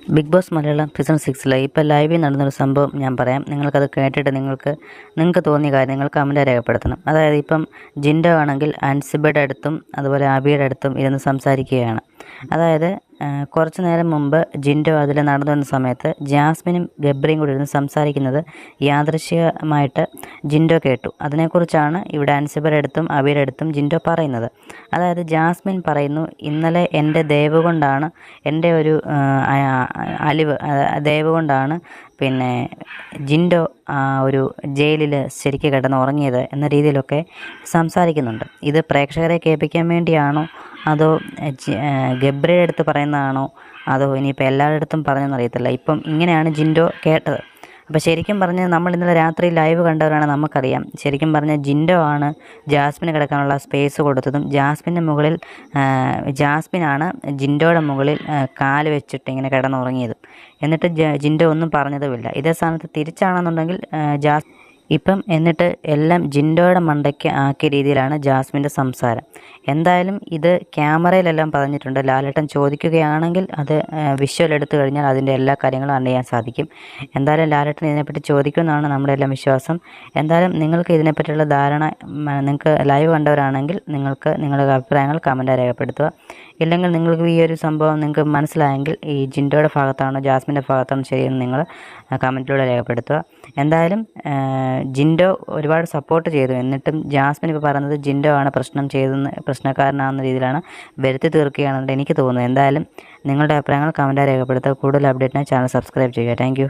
Big boss Malayalam season 6 ഇപ്പോൾ ലൈവിൽ നടന്നൊരു സംഭവം ഞാൻ പറയാം. നിങ്ങൾക്കത് കേട്ടിട്ട് നിങ്ങൾക്ക് തോന്നിയ കാര്യം നിങ്ങൾ കമൻറ്റ് രേഖപ്പെടുത്തണം. അതായത് ഇപ്പം ജിൻഡോ ആണെങ്കിൽ അൻസിബയുടെ അടുത്തും അതുപോലെ അബിയുടെ അടുത്തും ഇരുന്ന് സംസാരിക്കുകയാണ്. അതായത് കുറച്ച് നേരം മുമ്പ് ജിൻഡോ അതിൽ നടന്നു വന്ന സമയത്ത് ജാസ്മിനും ഗബ്രിയും കൂടി ഇരുന്ന് സംസാരിക്കുന്നത് യാദൃശ്ചികമായിട്ട് ജിൻഡോ കേട്ടു. അതിനെക്കുറിച്ചാണ് ഇവിടെ അൻസിബയുടെ അടുത്തും അബിയുടെ അടുത്തും ജിൻഡോ പറയുന്നത്. അതായത് ജാസ്മിൻ പറയുന്നു, ഇന്നലെ എൻ്റെ ദയവ് കൊണ്ടാണ്, എൻ്റെ ഒരു അലിവ് ദയവ് കൊണ്ടാണ് പിന്നെ ജിൻഡോ ഒരു ജയിലിൽ ശരിക്ക് കിടന്ന് ഉറങ്ങിയത് എന്ന രീതിയിലൊക്കെ സംസാരിക്കുന്നുണ്ട്. ഇത് പ്രേക്ഷകരെ കേൾപ്പിക്കാൻ വേണ്ടിയാണോ അതോ ഗബ്രിയുടെ അടുത്ത് പറയുന്നതാണോ അതോ ഇനിയിപ്പോൾ എല്ലാവരുടെ അടുത്തും പറഞ്ഞെന്നറിയത്തില്ല. ഇപ്പം ഇങ്ങനെയാണ് ജിൻഡോ കേട്ടത്. അപ്പോൾ ശരിക്കും പറഞ്ഞാൽ നമ്മൾ ഇന്നലെ രാത്രി ലൈവ് കണ്ടവരാണ്, നമുക്കറിയാം. ശരിക്കും പറഞ്ഞാൽ ജിൻഡോ ആണ് ജാസ്മിന് കിടക്കാനുള്ള സ്പേസ് കൊടുത്തതും ജാസ്മിനാണ് ജിൻഡോയുടെ മുകളിൽ കാല് വെച്ചിട്ട് ഇങ്ങനെ കിടന്നുറങ്ങിയതും. എന്നിട്ട് ജിൻഡോ ഒന്നും പറഞ്ഞതുമില്ല. ഇതേ സ്ഥാനത്ത് തിരിച്ചാണെന്നുണ്ടെങ്കിൽ എന്നിട്ട് എല്ലാം ജിൻഡോയുടെ മണ്ടയ്ക്ക് ആക്കിയ രീതിയിലാണ് ജാസ്മിൻ്റെ സംസാരം. എന്തായാലും ഇത് ക്യാമറയിലെല്ലാം പറഞ്ഞിട്ടുണ്ട്. ലാലേട്ടൻ ചോദിക്കുകയാണെങ്കിൽ അത് വിഷ്വൽ എടുത്തു കഴിഞ്ഞാൽ അതിൻ്റെ എല്ലാ കാര്യങ്ങളും അറിയാൻ സാധിക്കും. എന്തായാലും ലാലേട്ടൻ ഇതിനെപ്പറ്റി ചോദിക്കുമെന്നാണ് നമ്മുടെ എല്ലാം വിശ്വാസം. എന്തായാലും നിങ്ങൾക്ക് ഇതിനെപ്പറ്റിയുള്ള ധാരണ, നിങ്ങൾക്ക് ലൈവ് കണ്ടവരാണെങ്കിൽ നിങ്ങൾക്ക് നിങ്ങളുടെ അഭിപ്രായങ്ങൾ കമൻറ്റായി രേഖപ്പെടുത്തുക. ഇല്ലെങ്കിൽ നിങ്ങൾക്ക് ഈ ഒരു സംഭവം നിങ്ങൾക്ക് മനസ്സിലായെങ്കിൽ ഈ ജിൻഡോയുടെ ഭാഗത്താണോ ജാസ്മിൻ്റെ ഭാഗത്താണോ ശരിയെന്ന് നിങ്ങൾ കമൻറ്റിലൂടെ രേഖപ്പെടുത്തുക. എന്തായാലും ജിൻഡോ ഒരുപാട് സപ്പോർട്ട് ചെയ്തു. എന്നിട്ടും ജാസ്മിൻ ഇപ്പോൾ പറയുന്നത് ജിൻഡോ ആണ് പ്രശ്നക്കാരനാകുന്ന രീതിയിലാണ് വരുത്തി തീർക്കുകയാണെന്ന് എനിക്ക് തോന്നുന്നത്. എന്തായാലും നിങ്ങളുടെ അഭിപ്രായങ്ങൾ കമൻറ്റായി രേഖപ്പെടുത്തുക. കൂടുതൽ അപ്ഡേറ്റിനായി ചാനൽ സബ്സ്ക്രൈബ് ചെയ്യുക. താങ്ക്